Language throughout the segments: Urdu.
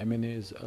MNAs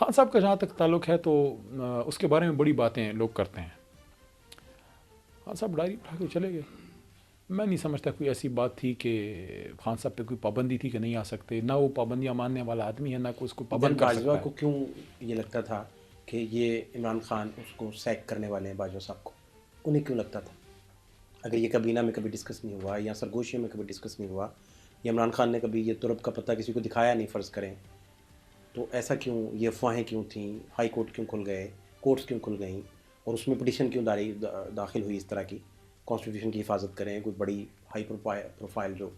خان صاحب کا جہاں تک تعلق ہے تو اس کے بارے میں بڑی باتیں لوگ کرتے ہیں. خان صاحب ڈائری اٹھا کے چلے گئے. میں نہیں سمجھتا کوئی ایسی بات تھی کہ خان صاحب پہ کوئی پابندی تھی کہ نہیں آ سکتے. نہ وہ پابندیاں ماننے والا آدمی ہے، نہ کوئی اس کو پابند کر باجوہ سکتا ہے. کو کیوں یہ لگتا تھا کہ یہ عمران خان اس کو سیک کرنے والے ہیں باجوہ صاحب کو؟ انہیں کیوں لگتا تھا؟ اگر یہ کابینہ میں کبھی ڈسکس نہیں ہوا یا سرگوشیوں میں کبھی ڈسکس نہیں ہوا یا عمران خان نے کبھی یہ ترب کا پتہ کسی کو دکھایا نہیں فرض کریں، تو ایسا کیوں؟ یہ افواہیں کیوں تھیں؟ ہائی کورٹ کیوں کھل گئے؟ کورٹس کیوں کھل گئیں؟ اور اس میں پٹیشن کیوں داخل ہوئی اس طرح کی کانسٹیٹیوشن کی حفاظت کریں، کوئی بڑی ہائی پروفائل جو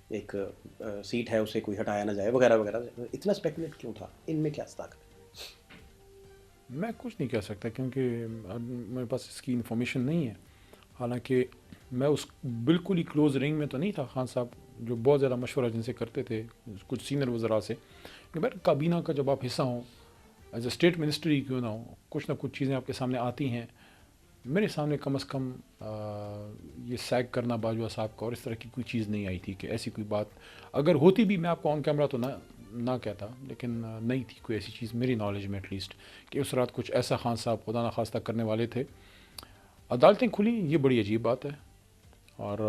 ایک سیٹ ہے اسے کوئی ہٹایا نہ جائے وغیرہ وغیرہ؟ اتنا اسپیکولیٹ کیوں تھا؟ ان میں کیا صداقت ہے؟ میں کچھ نہیں کہہ سکتا کیونکہ میرے پاس اس کی انفارمیشن نہیں ہے. حالانکہ میں اس بالکل ہی کلوز رینگ میں تو نہیں تھا. خان صاحب جو بہت زیادہ مشورہ جن سے کرتے تھے کچھ سینئر وزراء سے کہ بھائی کابینہ کا جب آپ حصہ ہوں ایز اے اسٹیٹ منسٹر ہی کیوں نہ ہو، کچھ نہ کچھ چیزیں آپ کے سامنے آتی ہیں. میرے سامنے کم از کم یہ سیگ کرنا باجوہ صاحب کا اور اس طرح کی کوئی چیز نہیں آئی تھی کہ ایسی کوئی بات اگر ہوتی بھی میں آپ کو آن کیمرہ تو نہ کہتا، لیکن نہیں تھی کوئی ایسی چیز میری نالج میں ایٹ لیسٹ کہ اس رات کچھ ایسا خان صاحب خدا نخواستہ کرنے والے تھے. عدالتیں کھلیں یہ بڑی عجیب بات ہے، اور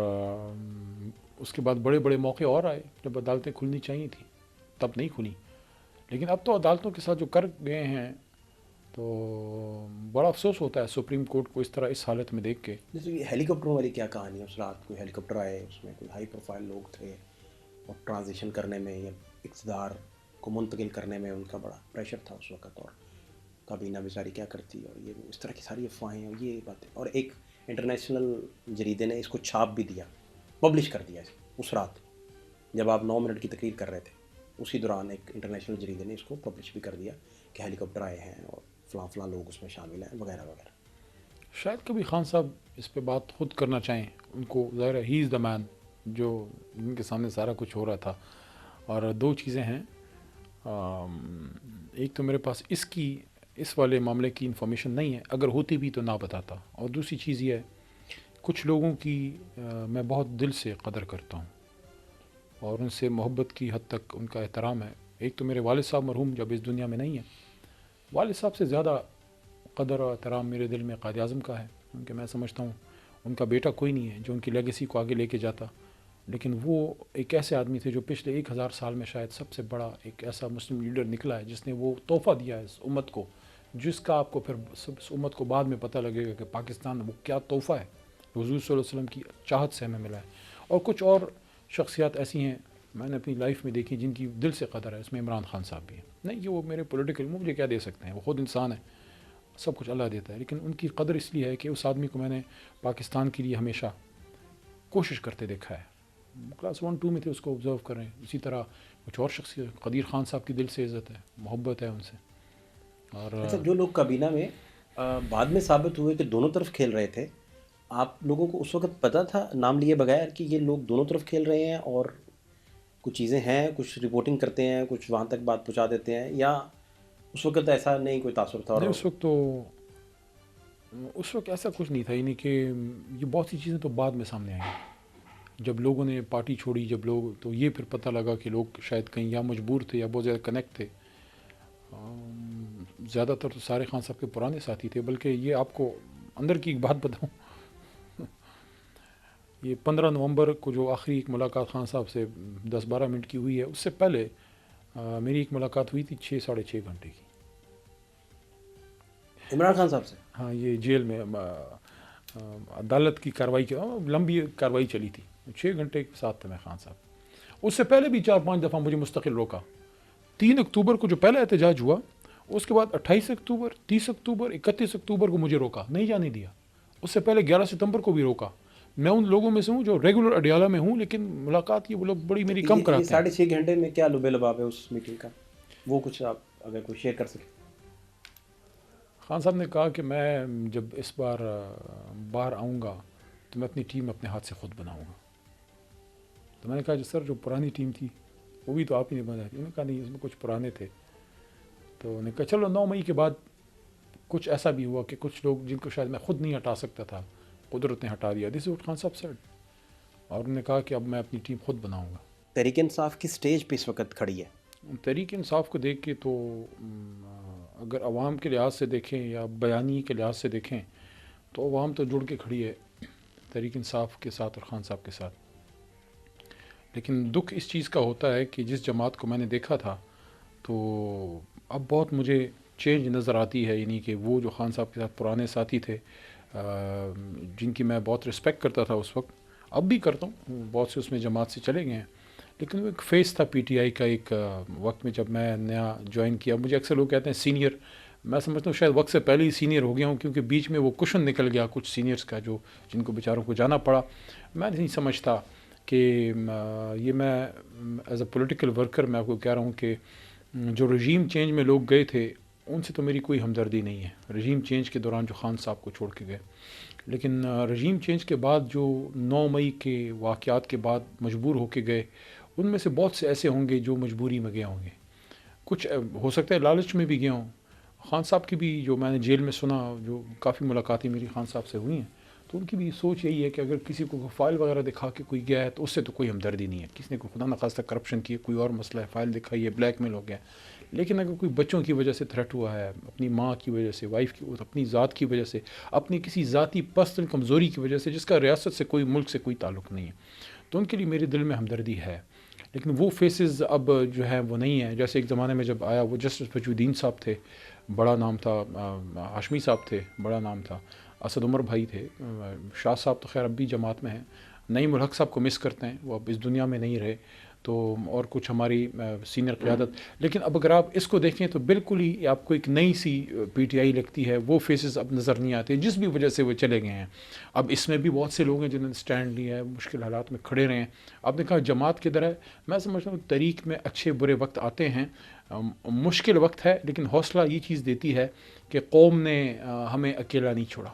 اس کے بعد بڑے بڑے موقع اور آئے جب عدالتیں کھلنی چاہیے تھیں تب نہیں کھلی. لیکن اب تو عدالتوں کے ساتھ جو کر گئے ہیں تو بڑا افسوس ہوتا ہے سپریم کورٹ کو اس طرح اس حالت میں دیکھ کے. جیسے کہ ہیلی کاپٹروں والی کیا کہانی ہے؟ اس رات کوئی ہیلی کاپٹر آئے، اس میں کوئی ہائی پروفائل لوگ تھے اور ٹرانزیشن کرنے میں یا اقتدار کو منتقل کرنے میں ان کا بڑا پریشر تھا اس وقت، اور کابینہ بیچاری کیا کرتی، اور یہ اس طرح کی ساری افواہیں اور یہ باتیں. اور ایک انٹرنیشنل جریدے نے اس کو چھاپ بھی دیا، پبلش کر دیا اس رات جب آپ 9 منٹ کی تقریر کر رہے تھے. اسی دوران ایک انٹرنیشنل جریدے نے اس کو پبلش بھی کر دیا کہ ہیلی کاپٹر آئے ہیں اور فلاں فلاں لوگ اس میں شامل ہیں وغیرہ وغیرہ. شاید کبھی خان صاحب اس پہ بات خود کرنا چاہیں. ان کو ظاہر ہے ہی از دا مین جو ان کے سامنے سارا کچھ ہو رہا تھا. اور دو چیزیں ہیں، ایک تو میرے پاس اس والے معاملے کی انفارمیشن نہیں ہے، اگر ہوتی بھی تو نہ بتاتا. اور دوسری چیز یہ ہے کچھ لوگوں کی میں بہت دل سے قدر کرتا ہوں اور ان سے محبت کی حد تک ان کا احترام ہے. ایک تو میرے والد صاحب مرحوم جب اس دنیا میں نہیں ہیں، والد صاحب سے زیادہ قدر اور احترام میرے دل میں قائد اعظم کا ہے، کیونکہ میں سمجھتا ہوں ان کا بیٹا کوئی نہیں ہے جو ان کی لیگیسی کو آگے لے کے جاتا. لیکن وہ ایک ایسے آدمی تھے جو پچھلے 1000 سال میں شاید سب سے بڑا ایک ایسا مسلم لیڈر نکلا ہے جس نے وہ تحفہ دیا ہے اس امت کو، جس کا آپ کو پھر اس امت کو بعد میں پتہ لگے گا کہ پاکستان وہ کیا تحفہ ہے حضور صلی اللہ علیہ وسلم کی چاہت سے ہمیں ملا ہے. اور کچھ اور شخصیات ایسی ہیں میں نے اپنی لائف میں دیکھی جن کی دل سے قدر ہے. اس میں عمران خان صاحب بھی ہیں. نہیں کہ وہ میرے پولیٹیکل مجھے کیا دے سکتے ہیں، وہ خود انسان ہے، سب کچھ اللہ دیتا ہے. لیکن ان کی قدر اس لیے ہے کہ اس آدمی کو میں نے پاکستان کے لیے ہمیشہ کوشش کرتے دیکھا ہے. کلاس 1-2 میں تھے اس کو آبزرو کر رہے ہیں. اسی طرح کچھ اور شخصیت قدیر خان صاحب کی دل سے عزت ہے، محبت ہے ان سے. اور اچھا، جو لوگ کابینہ میں بعد میں ثابت ہوئے کہ دونوں طرف کھیل رہے تھے، آپ لوگوں کو اس وقت پتہ تھا نام لیے بغیر کہ یہ لوگ دونوں طرف کھیل رہے ہیں اور کچھ چیزیں ہیں، کچھ رپورٹنگ کرتے ہیں، کچھ وہاں تک بات پہنچا دیتے ہیں، یا اس وقت ایسا نہیں کوئی تاثر تھا؟ اور نہیں، اس وقت ایسا کچھ نہیں تھا. یعنی کہ یہ بہت سی چیزیں تو بعد میں سامنے آئیں جب لوگوں نے پارٹی چھوڑی، جب لوگ تو یہ پھر پتہ لگا کہ لوگ شاید کہیں یا مجبور تھے یا بہت زیادہ کنیکٹ تھے. زیادہ تر تو سارے خان صاحب کے پرانے ساتھی تھے. بلکہ یہ آپ کو اندر کی ایک بات بتاؤں، یہ 15 نومبر کو جو آخری ایک ملاقات خان صاحب سے 10-12 منٹ کی ہوئی ہے، اس سے پہلے میری ایک ملاقات ہوئی تھی 6-6.5 گھنٹے کی عمران خان صاحب سے. ہاں، یہ جیل میں عدالت کی کارروائی کی لمبی کارروائی چلی تھی. 6 گھنٹے کے ساتھ تھے میں خان صاحب. اس سے پہلے بھی 4-5 دفعہ مجھے مستقل روکا. 3 اکتوبر کو جو پہلا احتجاج ہوا، اس کے بعد 28 اکتوبر 30 اکتوبر 31 اکتوبر کو مجھے روکا، نہیں جانے دیا. اس سے پہلے 11 ستمبر کو بھی روکا. میں ان لوگوں میں سے ہوں جو ریگولر اڈیالہ میں ہوں، لیکن ملاقات یہ وہ لوگ بڑی میری کم کراتے ہیں. 6.5 گھنٹے میں کیا لبے لباب ہے اس میٹنگ کا؟ وہ کچھ آپ اگر کوئی شیئر کر سکیں. خان صاحب نے کہا کہ میں جب اس بار باہر آؤں گا تو میں اپنی ٹیم اپنے ہاتھ سے خود بناؤں گا. تو میں نے کہا جی سر، جو پرانی ٹیم تھی وہ بھی تو آپ ہی نے بنائی تھی. انہوں نے کہا نہیں، اس میں کچھ پرانے تھے. تو انہوں نے کہا چلو 9 مئی کے بعد کچھ ایسا بھی ہوا کہ کچھ لوگ جن کو شاید میں خود نہیں ہٹا سکتا تھا، قدرت نے ہٹا دیا. دس از واٹ خان صاحب سیڈ. اور انہوں نے کہا کہ اب میں اپنی ٹیم خود بناؤں گا. تحریک انصاف کی سٹیج پہ اس وقت کھڑی ہے. تحریک انصاف کو دیکھ کے تو اگر عوام کے لحاظ سے دیکھیں یا بیانی کے لحاظ سے دیکھیں تو عوام تو جڑ کے کھڑی ہے تحریک انصاف کے ساتھ اور خان صاحب کے ساتھ. لیکن دکھ اس چیز کا ہوتا ہے کہ جس جماعت کو میں نے دیکھا تھا تو اب بہت مجھے چینج نظر آتی ہے. یعنی کہ وہ جو خان صاحب کے ساتھ پرانے ساتھی تھے جن کی میں بہت رسپیکٹ کرتا تھا اس وقت, اب بھی کرتا ہوں, بہت سے اس میں جماعت سے چلے گئے ہیں, لیکن وہ ایک فیس تھا پی ٹی آئی کا ایک وقت میں جب میں نیا جوائن کیا. مجھے اکثر لوگ کہتے ہیں سینئر, میں سمجھتا ہوں شاید وقت سے پہلے ہی سینئر ہو گیا ہوں, کیونکہ بیچ میں وہ کشن نکل گیا کچھ سینئرز کا جو جن کو بیچاروں کو جانا پڑا. میں نہیں سمجھتا کہ یہ میں ایز اے پولیٹیکل ورکر میں آپ کو کہہ رہا ہوں کہ جو رژیم چینج میں لوگ گئے تھے ان سے تو میری کوئی ہمدردی نہیں ہے, رژیم چینج کے دوران جو خان صاحب کو چھوڑ کے گئے. لیکن رژیم چینج کے بعد جو 9 مئی کے واقعات کے بعد مجبور ہو کے گئے, ان میں سے بہت سے ایسے ہوں گے جو مجبوری میں گئے ہوں گے, کچھ ہو سکتا ہے لالچ میں بھی گئے ہوں. خان صاحب کی بھی جو میں نے جیل میں سنا, جو کافی ملاقاتیں میری خان صاحب سے ہوئی ہیں, تو ان کی بھی سوچ یہی ہے کہ اگر کسی کو فائل وغیرہ دکھا کے کوئی گیا ہے تو اس سے تو کوئی ہمدردی نہیں ہے. کسی نے کوئی خدا نخواستہ کرپشن کی ہے, کوئی اور مسئلہ ہے, فائل دکھائی ہے, بلیک میل ہو گیا, لیکن اگر کوئی بچوں کی وجہ سے تھریٹ ہوا ہے, اپنی ماں کی وجہ سے, وائف کی, اپنی ذات کی وجہ سے, اپنی کسی ذاتی پرسنل کمزوری کی وجہ سے, جس کا ریاست سے کوئی ملک سے کوئی تعلق نہیں ہے, تو ان کے لیے میرے دل میں ہمدردی ہے. لیکن وہ فیسز اب جو ہے وہ نہیں ہیں. جیسے ایک زمانے میں جب آیا وہ جسٹس وجود الدین صاحب تھے, بڑا نام تھا, ہاشمی صاحب تھے, بڑا نام تھا, اسد عمر بھائی تھے, شاہ صاحب تو خیر اب بھی جماعت میں ہیں, نعیم الحق صاحب کو مس کرتے ہیں, وہ اب اس دنیا میں نہیں رہے, تو اور کچھ ہماری سینئر قیادت. لیکن اب اگر آپ اس کو دیکھیں تو بالکل ہی آپ کو ایک نئی سی پی ٹی آئی لگتی ہے. وہ فیسز اب نظر نہیں آتے جس بھی وجہ سے وہ چلے گئے ہیں. اب اس میں بھی بہت سے لوگ ہیں جنہوں نے سٹینڈ لیا ہے, مشکل حالات میں کھڑے رہے ہیں. آپ نے کہا جماعت کدھر ہے, میں سمجھتا ہوں تحریک میں اچھے برے وقت آتے ہیں, مشکل وقت ہے, لیکن حوصلہ یہ چیز دیتی ہے کہ قوم نے ہمیں اکیلا نہیں چھوڑا.